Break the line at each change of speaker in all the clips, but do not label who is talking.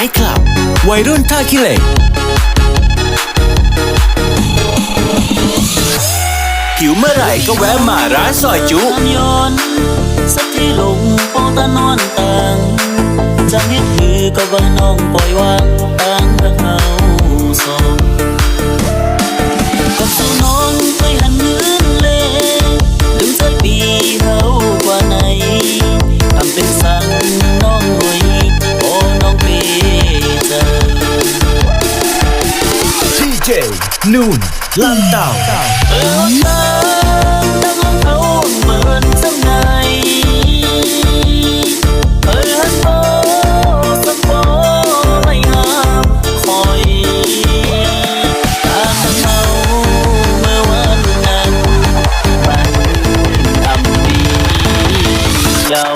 ท์คลับวัยรุ่นท่าขี้เหล็กหิวเมื่อไหร่ก็แวะมาร้านซอยจุ
ย้อนสักที่ลงโปตานอนต่างจังเฮ็ดคือก็ว่าน้องปล่อยวางต่างเรื่องเฮาสองกับสู่น้องเคยหันเงินเลลืมสักปีเฮากว่าไหนทำเป็นสั่งน้องหน่อยโอ้น้องเปใจ
ดีเจนูนลั่นเต่า
ตั้งเขาเหมือนสังไงฮันโตสักโบไม่หามคอยตาเขาเมื่อวันนั้นมันทำดีเยา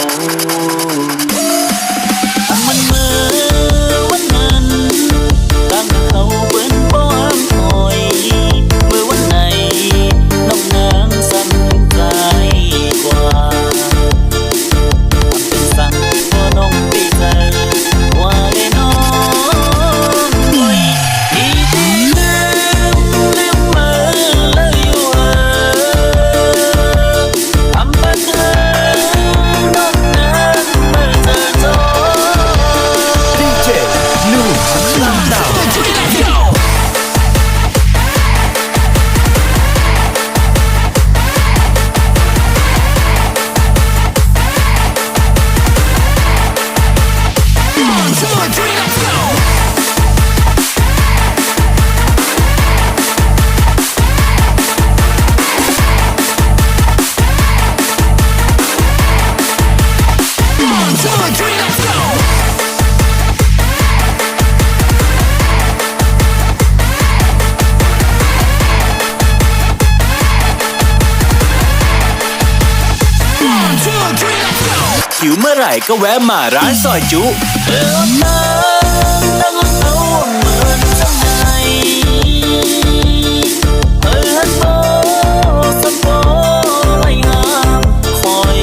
มันเมื่อวันนั้นตั้งเขาเป็นป้อนคอยเมื่อวันไหนน้องนางสั่นกลายกว่าเป็นสั่งตัวน้องปีใจว่าได้น้องอีที่ลืมมาเลยว่าทำเป็นเธอน้องนางเมื่อเธอโทร
ดีเจนูนลั่นเต่าหิวเมื่อไหร่ก็แวะมาร้านซอยจุ
ตั้งเขาเหมือนจังไงฮันโตสักโบไม่หามคอย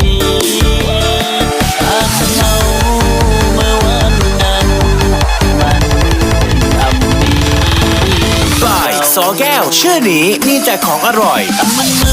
ตาเขาเมื่อวันนั้นมันทำดี
บ่ายซอแก้วชื่อนี้มีแต่ของอร่อย
มัน